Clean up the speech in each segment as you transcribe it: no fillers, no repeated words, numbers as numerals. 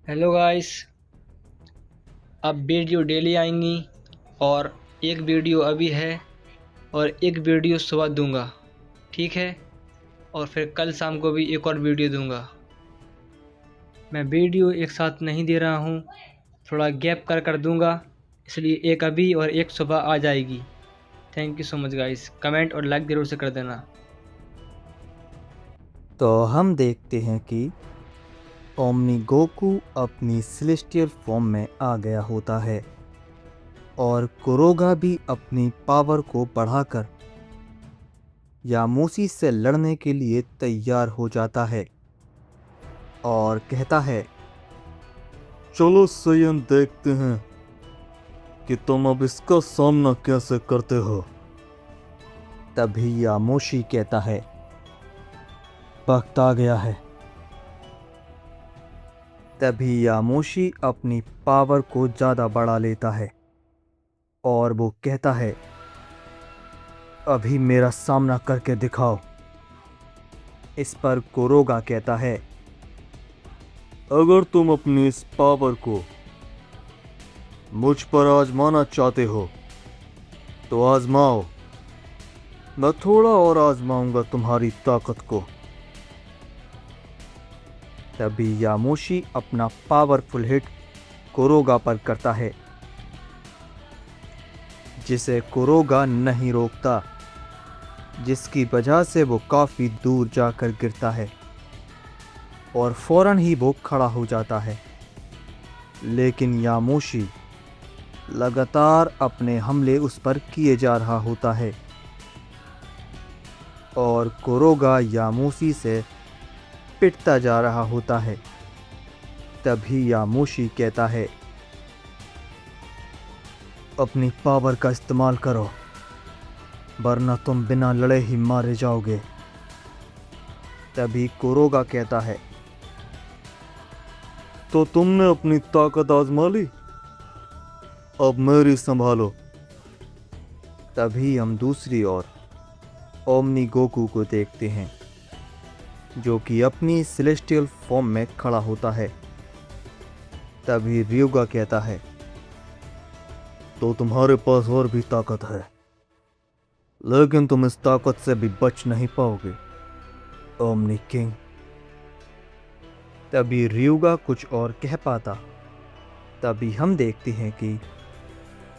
Hello guys. अब video daily आएंगी और एक वीडियो अभी है और एक वीडियो सुबह दूंगा। ठीक है। और फिर कल शाम को भी एक और वीडियो दूंगा। मैं वीडियो एक साथ नहीं दे रहा हूँ, थोड़ा गैप कर कर दूंगा, इसलिए एक अभी और एक सुबह आ जाएगी। Thank you so much guys. Comment और लाइक ज़रूर से कर देना। तो हम देखते हैं कि ओमनी गोकू अपनी सेलेस्टियल फॉर्म में आ गया होता है और कुरोगा भी अपनी पावर को बढ़ाकर यामोसी से लड़ने के लिए तैयार हो जाता है और कहता है, चलो सयन देखते हैं कि तुम अब इसका सामना कैसे करते हो। तभी यामोशी कहता है, वक्त आ गया है। तभी यामोशी अपनी पावर को ज़्यादा बढ़ा लेता है और वो कहता है, अभी मेरा सामना करके दिखाओ। इस पर कुरोगा कहता है, अगर तुम अपनी इस पावर को मुझ पर आजमाना चाहते हो तो आजमाओ। मैं थोड़ा और आजमाऊंगा तुम्हारी ताकत को। तभी यामोशी अपना पावरफुल हिट कुरोगा पर करता है, जिसे कुरोगा नहीं रोकता, जिसकी वजह से वो काफ़ी दूर जाकर गिरता है और फौरन ही वो खड़ा हो जाता है। लेकिन यामोशी लगातार अपने हमले उस पर किए जा रहा होता है और कुरोगा यामोशी से पिटता जा रहा होता है। तभी यामोशी कहता है, अपनी पावर का इस्तेमाल करो, वरना तुम बिना लड़े ही मारे जाओगे। तभी कुरोगा कहता है, तो तुमने अपनी ताकत आजमा ली, अब मेरी संभालो। तभी हम दूसरी ओर ओमनी गोकू को देखते हैं, जो कि अपनी सेलेस्टियल फॉर्म में खड़ा होता है। तभी ryuga कहता है, तो तुम्हारे पास और भी ताकत है, लेकिन तुम इस ताकत से भी बच नहीं पाओगे ओमनी किंग। तभी ryuga कुछ और कह पाता। तभी हम देखते हैं कि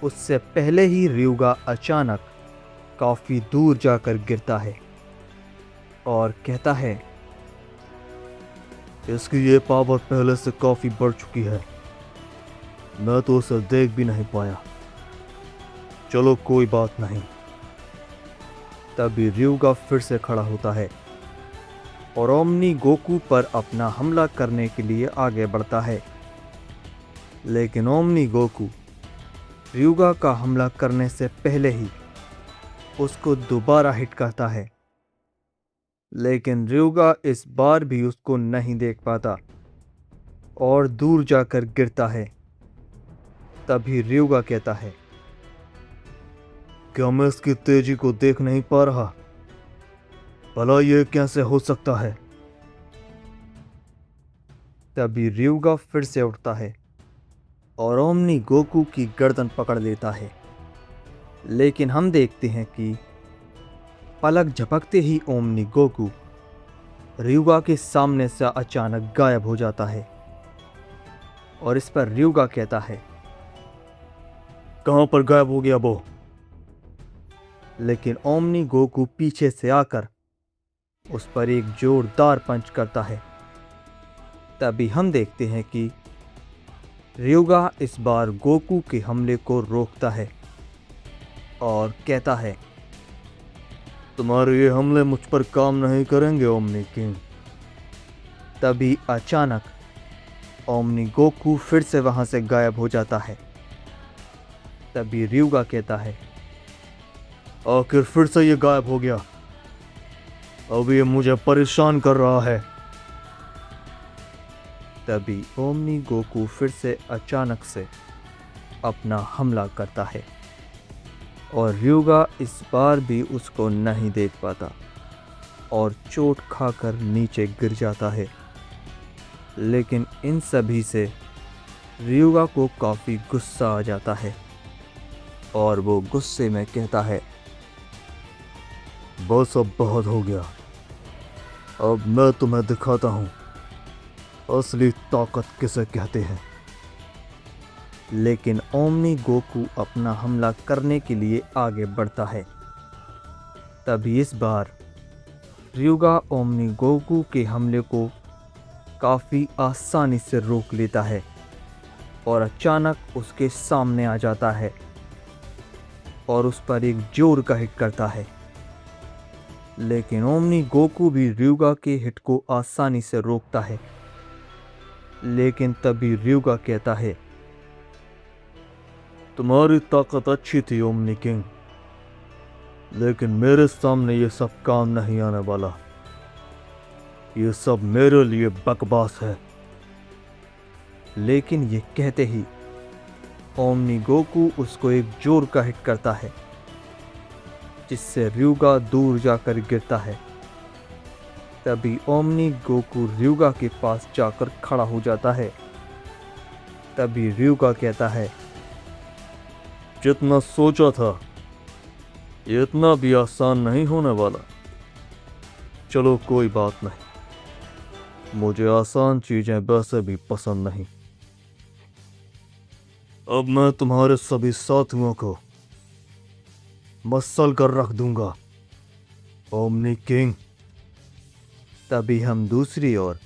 उससे पहले ही ryuga अचानक काफी दूर जाकर गिरता है और कहता है, इसकी ये पावर पहले से काफी बढ़ चुकी है, मैं तो उसे देख भी नहीं पाया। चलो कोई बात नहीं। तभी ryuga फिर से खड़ा होता है और ओमनी गोकू पर अपना हमला करने के लिए आगे बढ़ता है। लेकिन ओमनी गोकू ryuga का हमला करने से पहले ही उसको दोबारा हिट करता है। लेकिन ryuga इस बार भी उसको नहीं देख पाता और दूर जाकर गिरता है। तभी ryuga कहता है, क्या मैं इसकी तेजी को देख नहीं पा रहा? भला ये कैसे हो सकता है? तभी ryuga फिर से उठता है और ओमनी गोकू की गर्दन पकड़ लेता है। लेकिन हम देखते हैं कि पलक झपकते ही ओमनी गोकू ryuga के सामने से अचानक गायब हो जाता है और इस पर ryuga कहता है, कहां पर गायब हो गया वो? लेकिन ओमनी गोकू पीछे से आकर उस पर एक जोरदार पंच करता है। तभी हम देखते हैं कि ryuga इस बार गोकू के हमले को रोकता है और कहता है, तुम्हारे ये हमले मुझ पर काम नहीं करेंगे ओमनी किंग। तभी अचानक ओमनी गोकू फिर से वहां से गायब हो जाता है। तभी ryuga कहता है, आखिर फिर से ये गायब हो गया, अब ये मुझे परेशान कर रहा है। तभी ओमनी गोकू फिर से अचानक से अपना हमला करता है और ryuga इस बार भी उसको नहीं देख पाता और चोट खाकर नीचे गिर जाता है। लेकिन इन सभी से रियुगा को काफ़ी गुस्सा आ जाता है और वो गुस्से में कहता है, बस अब बहुत हो गया। अब मैं तुम्हें दिखाता हूँ असली ताकत किसे कहते हैं। लेकिन ओमनी गोकू अपना हमला करने के लिए आगे बढ़ता है। तभी इस बार रियुगा ओमनी गोकू के हमले को काफ़ी आसानी से रोक लेता है और अचानक उसके सामने आ जाता है और उस पर एक जोर का हिट करता है। लेकिन ओमनी गोकू भी रियुगा के हिट को आसानी से रोकता है। लेकिन तभी रियुगा कहता है, तुम्हारी ताकत अच्छी थी ओमनी किंग, लेकिन मेरे सामने ये सब काम नहीं आने वाला। ये सब मेरे लिए बकवास है। लेकिन ये कहते ही ओमनी गोकू उसको एक जोर का हिट करता है, जिससे रियुगा दूर जाकर गिरता है। तभी ओमनी गोकू रियुगा के पास जाकर खड़ा हो जाता है। तभी रियुगा कहता है, जितना सोचा था ये इतना भी आसान नहीं होने वाला। चलो कोई बात नहीं, मुझे आसान चीजें वैसे भी पसंद नहीं। अब मैं तुम्हारे सभी साथियों को मसल कर रख दूंगा ओमनी किंग। तभी हम दूसरी ओर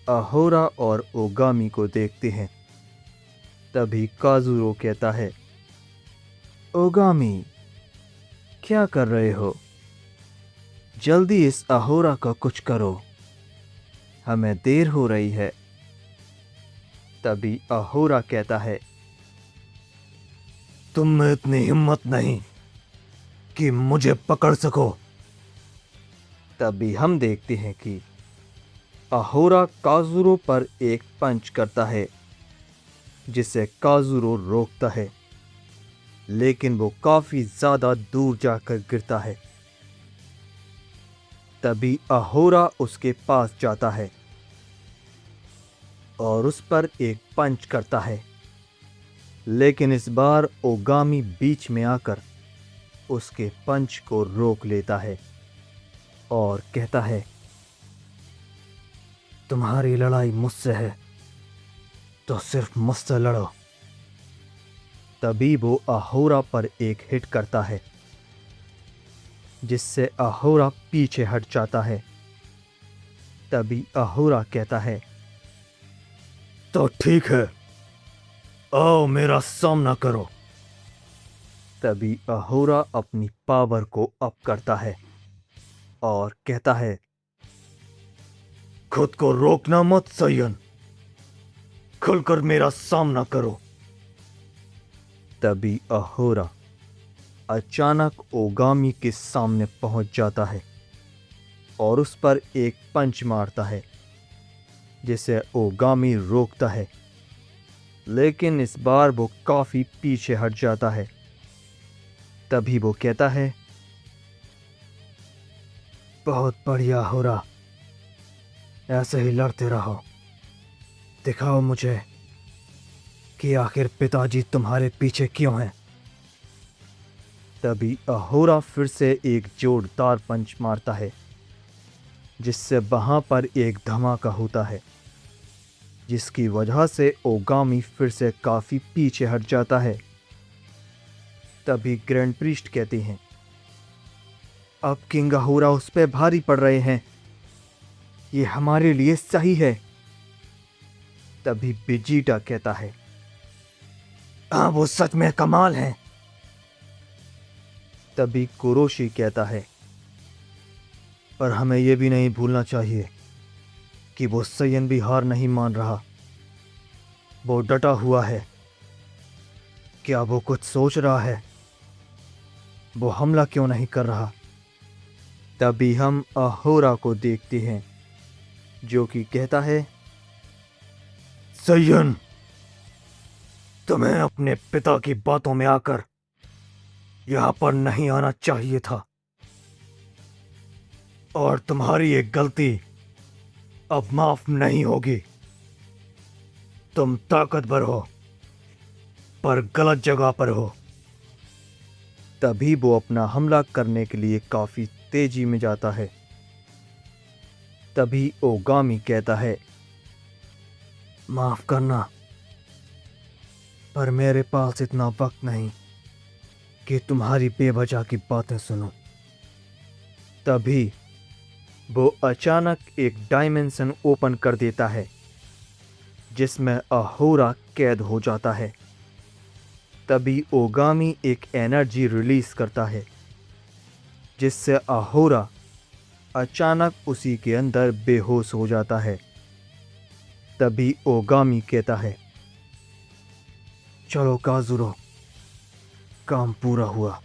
अहोरा और ओगामी को देखते हैं। तभी काजुरो कहता है, ओगामी क्या कर रहे हो? जल्दी इस अहोरा का कुछ करो, हमें देर हो रही है। तभी अहोरा कहता है, तुम में इतनी हिम्मत नहीं कि मुझे पकड़ सको। तभी हम देखते हैं कि अहोरा काजुरो पर एक पंच करता है, जिसे काजुरो रोकता है, लेकिन वो काफी ज्यादा दूर जाकर गिरता है। तभी अहोरा उसके पास जाता है और उस पर एक पंच करता है, लेकिन इस बार ओगामी बीच में आकर उसके पंच को रोक लेता है और कहता है, तुम्हारी लड़ाई मुझसे है तो सिर्फ मुझसे लड़ो। तभी वो अहोरा पर एक हिट करता है, जिससे अहोरा पीछे हट जाता है। तभी अहोरा कहता है, तो ठीक है, आओ मेरा सामना करो। तभी अहोरा अपनी पावर को अप करता है और कहता है, खुद को रोकना मत सयन, खुलकर मेरा सामना करो। तभी अहोरा अचानक ओगामी के सामने पहुंच जाता है और उस पर एक पंच मारता है, जिसे ओगामी रोकता है, लेकिन इस बार वो काफी पीछे हट जाता है। तभी वो कहता है, बहुत बढ़िया अहोरा, ऐसे ही लड़ते रहो। दिखाओ मुझे कि आखिर पिताजी तुम्हारे पीछे क्यों हैं। तभी अहोरा फिर से एक जोरदार पंच मारता है, जिससे वहां पर एक धमाका होता है, जिसकी वजह से ओगामी फिर से काफी पीछे हट जाता है। तभी ग्रैंड प्रीस्ट कहते हैं, अब किंग अहोरा उस पे भारी पड़ रहे हैं, ये हमारे लिए सही है। तभी वेजिटा कहता है, हाँ वो सच में कमाल हैं। तभी कुरोशी कहता है, पर हमें यह भी नहीं भूलना चाहिए कि वो सयन भी हार नहीं मान रहा, वो डटा हुआ है। क्या वो कुछ सोच रहा है? वो हमला क्यों नहीं कर रहा? तभी हम अहोरा को देखते हैं, जो कि कहता है, सयन, तुम्हें अपने पिता की बातों में आकर यहां पर नहीं आना चाहिए था, और तुम्हारी एक गलती अब माफ नहीं होगी। तुम ताकतवर हो पर गलत जगह पर हो। तभी वो अपना हमला करने के लिए काफी तेजी में जाता है। तभी ओगामी कहता है, माफ करना, पर मेरे पास इतना वक्त नहीं कि तुम्हारी बेवजह की बातें सुनो। तभी वो अचानक एक डायमेंशन ओपन कर देता है जिसमें अहोरा कैद हो जाता है। तभी ओगामी एक एनर्जी रिलीज करता है जिससे अहोरा अचानक उसी के अंदर बेहोश हो जाता है। तभी ओगामी कहता है, चलो काजुरो, काम पूरा हुआ।